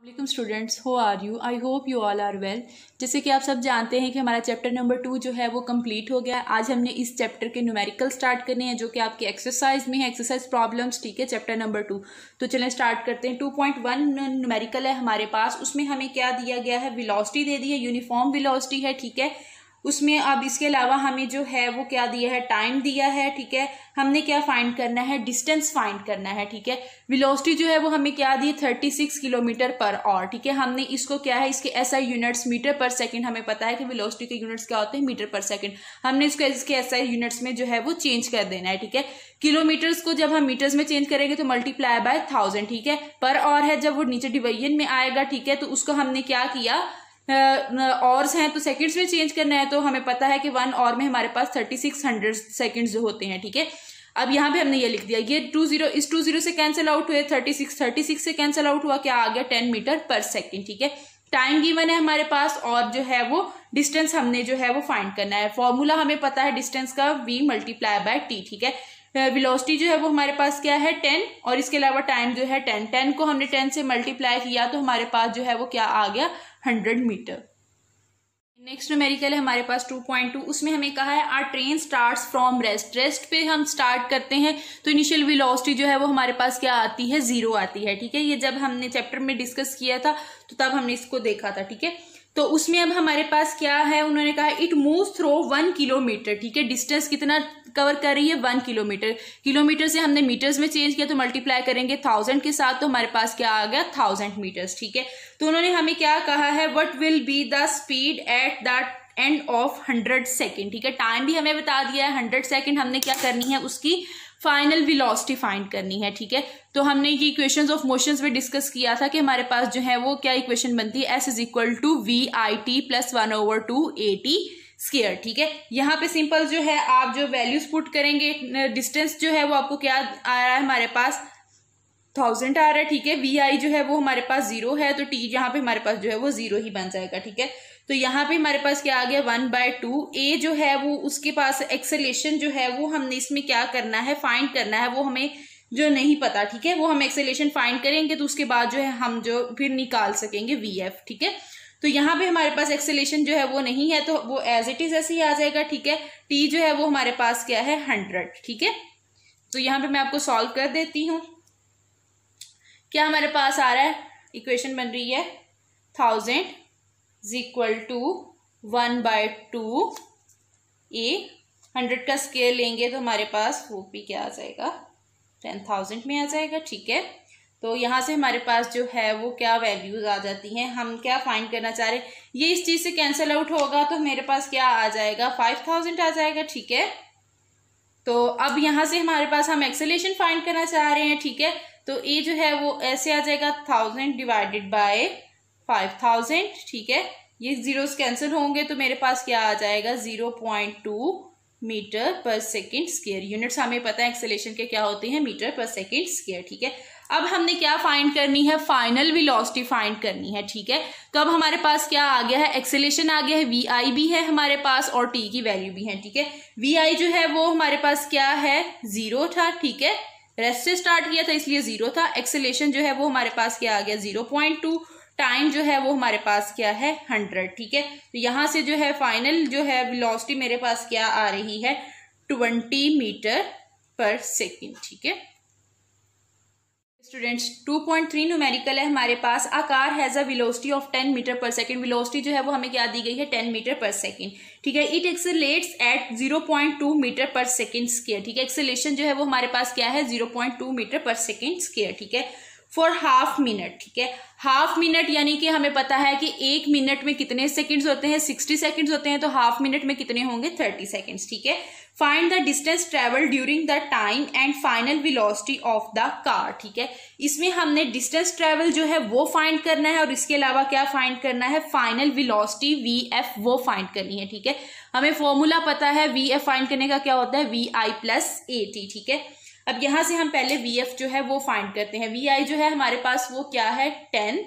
Welcome students, how are you? I hope you all are well. जैसे कि आप सब जानते हैं कि हमारा चैप्टर नंबर 2 जो है वो कंप्लीट हो गया। आज हमने इस चैप्टर के न्यूमेरिकल स्टार्ट करने हैं जो कि आपके एक्सरसाइज में है, एक्सरसाइज प्रॉब्लम्स। ठीक है, चैप्टर नंबर 2। तो चलें स्टार्ट करते हैं। 2.1 न्यूमेरिकल है हमारे पास। उसमें हमें क्या दिया गया है? वेलोसिटी दे दी है, यूनिफॉर्म वेलोसिटी है। ठीक है, उसमें अब इसके अलावा हमें जो है वो क्या दिया है? टाइम दिया है। ठीक है, हमने क्या फाइंड करना है? डिस्टेंस फाइंड करना है। ठीक है, वेलोसिटी जो है वो हमें क्या दी? 36 किलोमीटर पर आवर। ठीक है, हमने इसको क्या है, इसके एसआई यूनिट्स मीटर पर सेकंड, हमें पता है कि वेलोसिटी के यूनिट्स क्या होते हैं? मीटर पर सेकंड। हमने इसको इसके एसआई यूनिट्स में जो है वो चेंज कर देना है। ठीक है, किलोमीटर्स को जब हम मीटर्स में चेंज करेंगे तो मल्टीप्लाई बाय 1000। ठीक है, पर आवर है, जब वो नीचे डिवीजन में आएगा। ठीक है, तो उसको हमने क्या किया, ऑर्स हैं तो सेकंड्स में चेंज करना है। तो हमें पता है कि 1 आवर में हमारे पास 3600 सेकंड्स जो होते हैं। ठीक है, अब यहाँ पे हमने ये लिख दिया, ये 20 इस 20 से कैंसिल आउट हुए, 36 से कैंसिल आउट हुआ, क्या आ गया? 10 मीटर पर सेकंड। ठीक है, टाइम गिवन है हमारे पास और जो है वो डिस्टेंस हमने जो है वो फाइंड करना है। फॉर्मूला हमें पता है डिस्टेंस का, v मल्टीप्लाई बाय टी। ठीक है, वेलोसिटी जो है वो हमारे पास क्या है? 10, और इसके अलावा टाइम जो है 10 को हमने 10 से मल्टीप्लाई किया तो हमारे पास जो है वो क्या आ गया? 100 मीटर। नेक्स्ट न्यूमेरिकल है हमारे पास 2.2। उसमें हमें कहा है a train starts from rest. Rest पे हम स्टार्ट करते हैं तो इनिशियल वेलोसिटी जो है वो हमारे पास क्या आती है? 0 आती है। ठीक है, ये जब हमने चैप्टर में डिस्कस किया था तो तब हमने इसको देखा था। ठीक है, तो उसमें अब हमारे पास क्या है? उन्होंने कहा इट मूव्स थ्रू 1 किलोमीटर। ठीक है, डिस्टेंस कितना कवर कर रही है? 1 किलोमीटर। किलोमीटर से हमने मीटर्स में चेंज किया तो मल्टीप्लाई करेंगे 1000 के साथ तो हमारे पास क्या आ गया? 1000 मीटर्स। ठीक है, तो उन्होंने हमें क्या कहा है? What will be the speed at the end of 100 second. ठीक है, टाइम भी हमें बता दिया है 100 सेकेंड। हमने क्या करनी है? उसकी फाइनल वेलोसिटी फाइंड करनी है। ठीक है, तो हमने ये इक्वेशंस ऑफ मोशंस में डिस्कस किया था कि हमारे पास जो है वो क्या इक्वेशन बनती है? S is equal to VIT plus 1/2 AT square. ठीक है, यहाँ पे सिंपल जो है आप जो वैल्यूज पुट करेंगे, डिस्टेंस जो है वो आपको क्या आ रहा है? हमारे पास 1000 आ रहा है। ठीक है, VI जो है वो हमारे पास 0 है तो T यहाँ पे हमारे पास जो है वो 0 ही बन जाएगा। ठीक है, तो यहाँ पे हमारे पास क्या आ गया? 1/2। A जो है वो उसके पास एक्सेलेरेशन जो है वो हमने इसमें क्या करना है? फाइंड करना है। वो हमें जो नहीं पता, ठीक है, वो हम एक्सेलेरेशन फाइंड करेंगे तो उसके बाद जो है हम जो फिर निकाल सकेंगे VF। ठीक है, तो यहाँ पे हमारे पास एक्सेलेरेशन जो है वो नहीं है तो वो एज इट इज ऐसे ही आ जाएगा। ठीक है, T जो है वो हमारे पास क्या है? 100। ठीक है, तो यहाँ पे मैं आपको सॉल्व कर देती हूँ। क्या हमारे पास आ रहा है? इक्वेशन बन रही है 1000 इज इक्वल टू 1/2 A। 100 का स्केल लेंगे तो हमारे पास वो भी क्या आ जाएगा? 10,000 में आ जाएगा। ठीक है, तो यहाँ से हमारे पास जो है वो क्या वैल्यूज आ जाती हैं? हम क्या फाइंड करना चाह रहे हैं? ये इस चीज से कैंसिल आउट होगा तो मेरे पास क्या आ जाएगा? 5000 आ जाएगा। ठीक है, तो अब यहाँ से हमारे पास हम एक्सेलेरेशन फाइंड करना चाह रहे हैं। ठीक है, तो A जो है वो ऐसे आ जाएगा 1000 डिवाइडेड बाय 5000। ठीक है, ये जीरोस कैंसिल होंगे तो मेरे पास क्या आ जाएगा? 0.2 metre per second square. Units हमें पता है एक्सेलेरेशन के क्या होते हैं? Metre per second square. ठीक है, अब हमने क्या फाइंड करनी है? फाइनल वेलोसिटी फाइंड करनी है। ठीक है, तो अब हमारे पास क्या आ गया है? एक्सेलेरेशन आ गया है, VI भी है हमारे पास और T की वैल्यू भी है। ठीक है, VI जो है वो हमारे पास क्या है? 0 था। ठीक है, रेस्ट से स्टार्ट किया था इसलिए 0 था। एक्सेलेरेशन जो है वो हमारे पास क्या आ गया? 0.2। टाइम जो है वो हमारे पास क्या है? 100। ठीक है, तो यहां से जो है फाइनल जो है वेलोसिटी मेरे पास क्या आ रही है? 20 मीटर पर सेकेंड। ठीक है स्टूडेंट्स, 2.3 न्यूमेरिकल है हमारे पास। A car has a velocity of 10 metre per second. Velocity जो है वो हमें क्या दी गई है? 10 मीटर पर सेकेंड। ठीक है, it accelerates eight 0.2 metre per second square. ठीक है, एक्सेलरेशन जो है वो हमारे पास क्या है? 0.2 मीटर पर सेकेंड स्क्वायर। ठीक है, फॉर हाफ मिनट। ठीक है, हाफ मिनट यानी कि हमें पता है कि 1 मिनट में कितने सेकंड्स होते हैं? 60 सेकंड्स होते हैं, तो हाफ मिनट में कितने होंगे? 30 सेकंड्स। ठीक है, find the distance travel during the time and final velocity of the car. ठीक है, इसमें हमने डिस्टेंस ट्रेवल जो है वो फाइंड करना है और इसके अलावा क्या फाइंड करना है? फाइनल वेलोसिटी VF वो फाइंड करनी है। ठीक है, हमें फॉर्मूला पता है VF फाइंड करने का, क्या होता है? VI plus AT। ठीक है, अब यहां से हम पहले VF जो है वो फाइंड करते हैं। VI जो है हमारे पास वो क्या है? 10,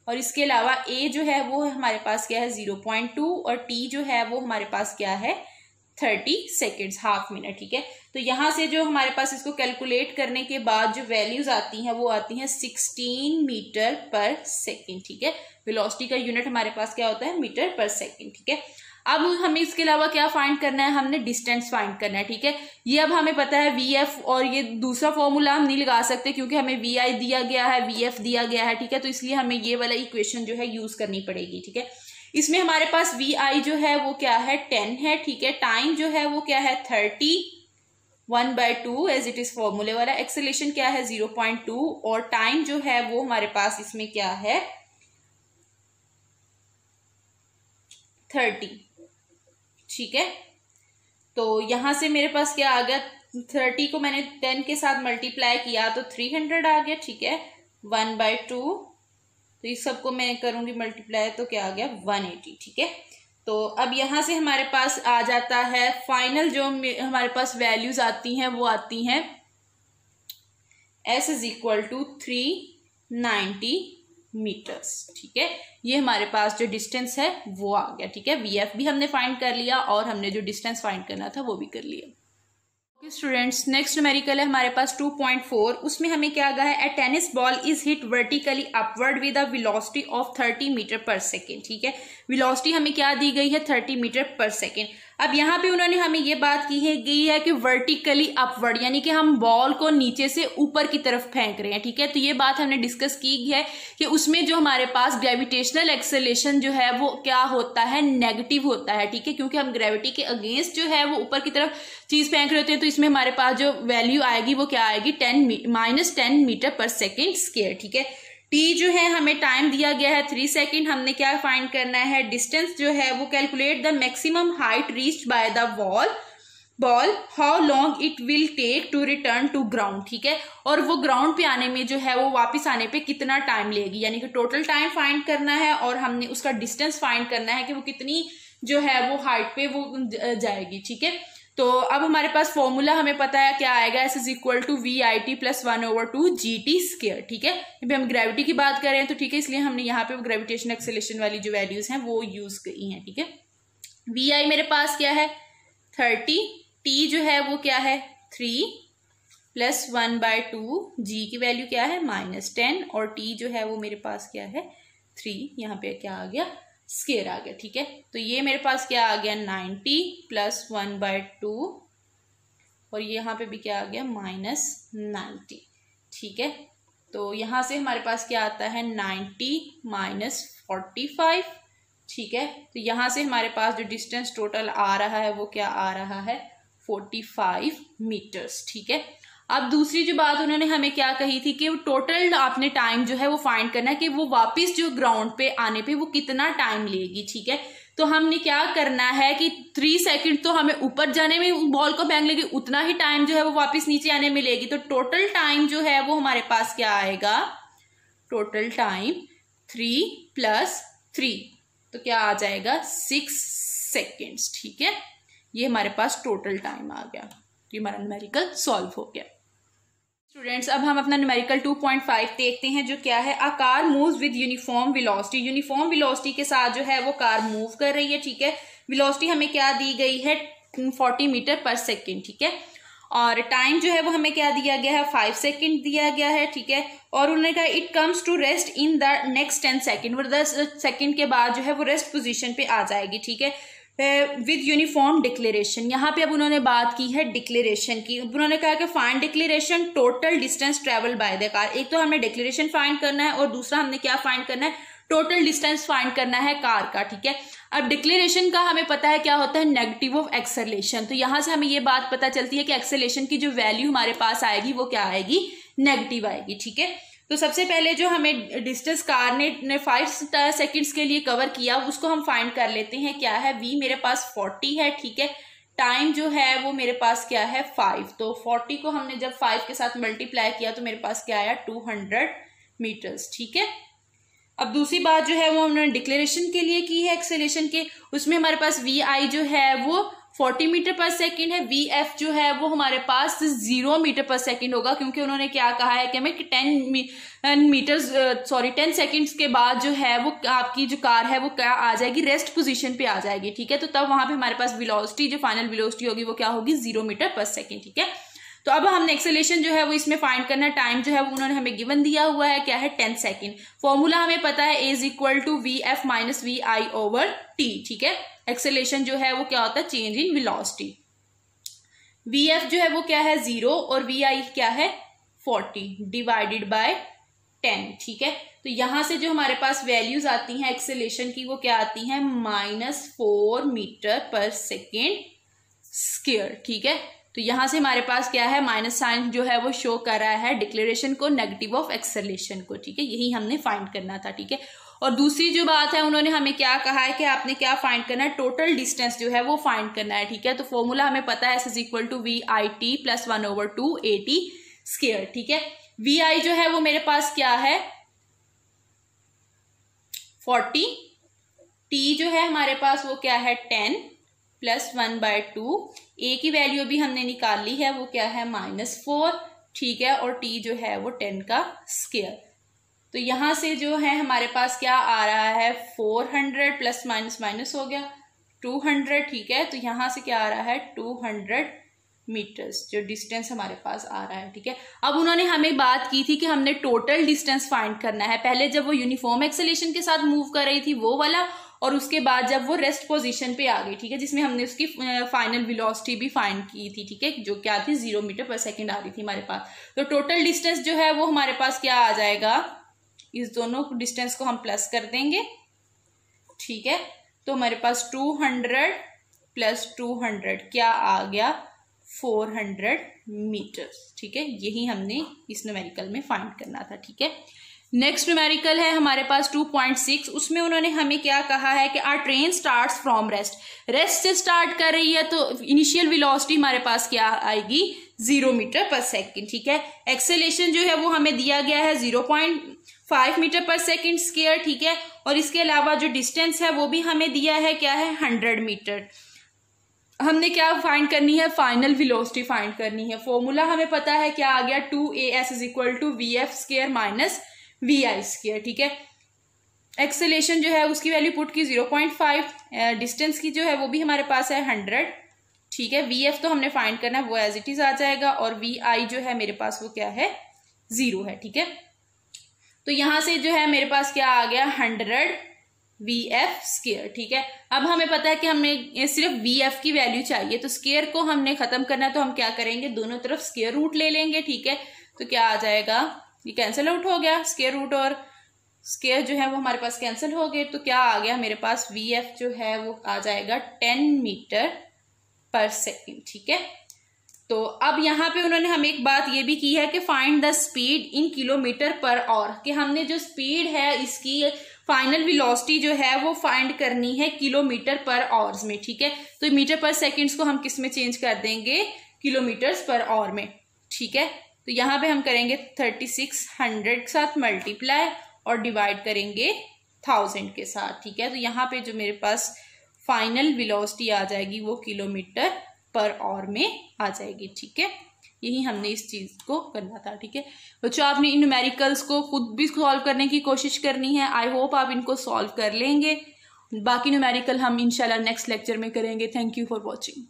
और इसके अलावा A जो है वो हमारे पास क्या है? 0.2, और T जो है वो हमारे पास क्या है? 30 सेकेंड्स, हाफ मिनट, ठीक है। तो यहाँ से जो हमारे पास इसको कैलकुलेट करने के बाद जो वैल्यूज आती हैं वो आती हैं 16 मीटर पर सेकेंड, ठीक है। वेलोसिटी का यूनिट हमारे पास क्या होता है, मीटर पर सेकेंड, ठीक है। अब हमें इसके अलावा क्या फाइंड करना है, हमने डिस्टेंस फाइंड करना है, ठीक है। ये अब हमें पता है VF, और ये दूसरा फॉर्मूला हम नहीं लगा सकते क्योंकि हमें VI दिया गया है, VF दिया गया है, ठीक है। तो इसलिए हमें ये वाला इक्वेशन जो है यूज करनी पड़ेगी, ठीक है। इसमें हमारे पास VI जो है वो क्या है, 10 है, ठीक है। टाइम जो है वो क्या है, 30, 1/2 एज इट इज फॉर्मूले वाला। एक्सेलेरेशन क्या है, 0.2, और टाइम जो है वो हमारे पास इसमें क्या है, 30, ठीक है। तो यहां से मेरे पास क्या आ गया, 30 को मैंने 10 के साथ मल्टीप्लाई किया तो 300 आ गया, ठीक है। 1/2, तो इस सबको मैं करूंगी मल्टीप्लाई तो क्या आ गया, 180, ठीक है। तो अब यहां से हमारे पास आ जाता है फाइनल जो हमारे पास वैल्यूज आती हैं वो आती हैं S = 390 मीटर्स, ठीक है। ये हमारे पास जो डिस्टेंस है वो आ गया, ठीक है। VF भी हमने फाइंड कर लिया और हमने जो डिस्टेंस फाइंड करना था वो भी कर लिया। स्टूडेंट्स, नेक्स्ट न्यूमेरिकल है हमारे पास 2.4। उसमें हमें क्या आ गया है, a tennis ball is hit vertically upward with a velocity of 30 metre per second, ठीक है। वेलोसिटी हमें क्या दी गई है, 30 मीटर पर सेकेंड। अब यहाँ पे उन्होंने हमें ये बात की है गई है कि वर्टिकली अपवर्ड, यानी कि हम बॉल को नीचे से ऊपर की तरफ फेंक रहे हैं, ठीक है। तो ये बात हमने डिस्कस की है कि उसमें जो हमारे पास ग्रेविटेशनल एक्सेलरेशन जो है वो क्या होता है, नेगेटिव होता है, ठीक है। क्योंकि हम ग्रेविटी के अगेंस्ट जो है वो ऊपर की तरफ चीज फेंक रहे होते हैं। तो इसमें हमारे पास जो वैल्यू आएगी वो क्या आएगी, -10 मीटर पर सेकेंड स्क्वायर, ठीक है। T जो है हमें टाइम दिया गया है 3 सेकेंड। हमने क्या फाइंड करना है, डिस्टेंस जो है वो calculate the maximum height reached by the ball how long it will take to return to ground, ठीक है। और वो ग्राउंड पे आने में जो है वो वापस आने पे कितना टाइम लेगी, यानी कि टोटल टाइम फाइंड करना है और हमने उसका डिस्टेंस फाइंड करना है कि वो कितनी जो है वो हाइट पे वो जाएगी, ठीक है। तो अब हमारे पास फॉर्मूला हमें पता है क्या आएगा, S = VIT + 1/2 GT², ठीक है। अभी हम ग्रेविटी की बात कर रहे हैं तो ठीक है, इसलिए हमने यहाँ पे ग्रेविटेशन एक्सेलरेशन वाली जो वैल्यूज हैं वो यूज की हैं, ठीक है। VI मेरे पास क्या है, 30, T जो है वो क्या है, 3 + 1/2, G की वैल्यू क्या है, -10, और T जो है वो मेरे पास क्या है, 3, यहाँ पे क्या आ गया, स्क्वायर आ गया, ठीक है। तो ये मेरे पास क्या आ गया, 90 + 1/2, और ये यहाँ पे भी क्या आ गया, -90, ठीक है। तो यहाँ से हमारे पास क्या आता है, 90 - 45, ठीक है। तो यहाँ से हमारे पास जो डिस्टेंस टोटल आ रहा है वो क्या आ रहा है, 45 मीटर्स, ठीक है। अब दूसरी जो बात उन्होंने हमें क्या कही थी कि टोटल आपने टाइम जो है वो फाइंड करना है कि वो वापस जो ग्राउंड पे आने पे वो कितना टाइम लेगी, ठीक है। तो हमने क्या करना है कि 3 सेकंड तो हमें ऊपर जाने में बॉल को फेंक लेगी, उतना ही टाइम जो है वो वापस नीचे आने में लेगी। तो टोटल टाइम जो है वो हमारे पास क्या आएगा, टोटल टाइम 3 + 3, तो क्या आ जाएगा, 6 सेकेंड्स, ठीक है। ये हमारे पास टोटल टाइम आ गया। ये हमारा न्यूमेरिकल सॉल्व हो गया। स्टूडेंट्स, अब हम अपना न्यूमेरिकल 2.5 देखते हैं जो क्या है, a car moves with uniform velocity. Uniform velocity के साथ जो है वो कार मूव कर रही है, ठीक है। वेलोसिटी हमें क्या दी गई है, 40 मीटर पर सेकेंड, ठीक है। और टाइम जो है वो हमें क्या दिया गया है, 5 सेकेंड दिया गया है, ठीक है। और उन्होंने कहा it comes to rest in the next 10 second, वो 10 सेकेंड के बाद जो है वो रेस्ट पोजिशन पे आ जाएगी, ठीक है, विद यूनिफॉर्म डिक्लेरेशन। यहाँ पे अब उन्होंने बात की है डिक्लेरेशन की। उन्होंने कहा कि find declaration total distance travel by the car. एक तो हमने डिक्लेरेशन फाइंड करना है और दूसरा हमने क्या फाइंड करना है, टोटल डिस्टेंस फाइंड करना है कार का, ठीक है। अब डिक्लेरेशन का हमें पता है क्या होता है, नेगेटिव ऑफ एक्सेलरेशन। तो यहाँ से हमें ये बात पता चलती है कि एक्सेलरेशन की जो वैल्यू हमारे पास आएगी वो क्या आएगी, नेगेटिव आएगी, ठीक है। तो सबसे पहले जो हमें डिस्टेंस कार ने 5 सेकेंड्स के लिए कवर किया उसको हम फाइंड कर लेते हैं, क्या है, V मेरे पास 40 है, ठीक है। टाइम जो है वो मेरे पास क्या है, 5, तो 40 को हमने जब 5 के साथ मल्टीप्लाई किया तो मेरे पास क्या आया, 200 मीटर्स, ठीक है। अब दूसरी बात जो है वो हमने डिक्लेरेशन के लिए की है एक्सेलरेशन के, उसमें हमारे पास VI जो है वो 40 मीटर पर सेकेंड है। VF जो है वो हमारे पास 0 मीटर पर सेकेंड होगा, क्योंकि उन्होंने क्या कहा है कि हमें 10 सेकेंड्स के बाद जो है वो आपकी जो कार है वो क्या आ जाएगी, रेस्ट पोजीशन पे आ जाएगी, ठीक है। तो तब वहां पे हमारे पास वेलोसिटी, जो फाइनल वेलोसिटी होगी वो क्या होगी, 0 मीटर पर सेकेंड, ठीक है। तो अब हमने एक्सेलरेशन जो है वो इसमें फाइंड करना है। टाइम जो है वो उन्होंने हमें गिवन दिया हुआ है, क्या है, 10 सेकेंड। फॉर्मूला हमें पता है, A = VF - VI/T, ठीक है। एक्सेलरेशन जो है वो क्या होता है, चेंज इन वेलोसिटी। VF जो है वो क्या है, 0 और VI क्या है, 40 डिवाइडेड बाय 10, ठीक है। तो यहां से जो हमारे पास वैल्यूज आती हैं एक्सेलरेशन की वो क्या आती हैं, -4 मीटर पर सेकेंड स्क्वायर, ठीक है। तो यहां से हमारे पास क्या है, माइनस साइन जो है वो शो कर रहा है डिक्लेरेशन को, नेगेटिव ऑफ एक्सेलरेशन को, ठीक है। यही हमने फाइंड करना था, ठीक है। और दूसरी जो बात है, उन्होंने हमें क्या कहा है कि आपने क्या फाइंड करना है, टोटल डिस्टेंस जो है वो फाइंड करना है, ठीक है। तो फॉर्मूला हमें पता है, S = VIT + 1/2 AT स्क्वायर, ठीक है। VI जो है वो मेरे पास क्या है, 40, T जो है हमारे पास वो क्या है, 10 + 1/2, A की वैल्यू भी हमने निकाल ली है, वो क्या है, -4, ठीक है। और T जो है वो 10 का स्क्वायर। तो यहां से जो है हमारे पास क्या आ रहा है, 400 प्लस माइनस हो गया 200, ठीक है। तो यहां से क्या आ रहा है, 200 मीटर्स जो डिस्टेंस हमारे पास आ रहा है, ठीक है। अब उन्होंने हमें बात की थी कि हमने टोटल डिस्टेंस फाइंड करना है, पहले जब वो यूनिफॉर्म एक्सेलरेशन के साथ मूव कर रही थी वो वाला, और उसके बाद जब वो रेस्ट पोजीशन पे आ गई, ठीक है, जिसमें हमने उसकी फाइनल वेलोसिटी भी फाइंड की थी, ठीक है, जो क्या थी, 0 मीटर पर सेकेंड आ रही थी हमारे पास। तो टोटल डिस्टेंस जो है वो हमारे पास क्या आ जाएगा, इस दोनों डिस्टेंस को हम प्लस कर देंगे, ठीक है। तो हमारे पास 200 + 200 क्या आ गया, 400 मीटर्स, ठीक है। यही हमने इस न्यूमेरिकल में फाइंड करना था, ठीक है। नेक्स्ट न्यूमेरिकल है हमारे पास 2.6, उसमें उन्होंने हमें क्या कहा है कि a train starts from rest से स्टार्ट कर रही है, तो इनिशियल वेलोसिटी हमारे पास क्या आएगी, 0 मीटर पर सेकेंड, ठीक है। एक्सेलरेशन जो है वो हमें दिया गया है 0.5 मीटर पर सेकेंड स्क्वायर, ठीक है। और इसके अलावा जो डिस्टेंस है वो भी हमें दिया है, क्या है, 100 मीटर। हमने क्या फाइंड करनी है, फाइनल वेलोसिटी फाइंड करनी है। फॉर्मूला हमें पता है, क्या आ गया, 2AS = VF² - VI², ठीक है। एक्सेलरेशन जो है उसकी वैल्यू पुट की 0.5, डिस्टेंस की जो है वो भी हमारे पास है 100, ठीक है। VF तो हमने फाइंड करना है, वो एज इट इज आ जाएगा, और VI जो है मेरे पास वो क्या है, 0 है, ठीक है। तो यहां से जो है मेरे पास क्या आ गया, 100 VF², ठीक है। अब हमें पता है कि हमें सिर्फ VF की वैल्यू चाहिए, तो स्क्वायर को हमने खत्म करना है, तो हम क्या करेंगे, दोनों तरफ स्क्वायर रूट ले लेंगे, ठीक है। तो क्या आ जाएगा, ये कैंसिल आउट हो गया, स्क्वायर रूट और स्क्वायर जो है वो हमारे पास कैंसिल हो गए। तो क्या आ गया मेरे पास, VF जो है वो आ जाएगा 10 मीटर पर सेकेंड, ठीक है। तो अब यहाँ पे उन्होंने हमें एक बात ये भी की है कि find the speed in kilometre per hour, कि हमने जो स्पीड है इसकी फाइनल वेलोसिटी जो है वो फाइंड करनी है किलोमीटर पर आवर्स में, ठीक है। तो मीटर पर सेकेंड्स को हम किस में चेंज कर देंगे, किलोमीटर्स पर आवर में, ठीक है। तो यहाँ पे हम करेंगे 3600 के साथ मल्टीप्लाई और डिवाइड करेंगे 1000 के साथ, ठीक है। तो यहाँ पे जो मेरे पास फाइनल वेलोसिटी आ जाएगी वो किलोमीटर पर आवर में आ जाएगी, ठीक है। यही हमने इस चीज को करना था, ठीक है बच्चों। आपने इन न्यूमेरिकल्स को खुद भी सॉल्व करने की कोशिश करनी है। आई होप आप इनको सॉल्व कर लेंगे। बाकी न्यूमेरिकल हम इंशाल्लाह नेक्स्ट लेक्चर में करेंगे। Thank you for watching.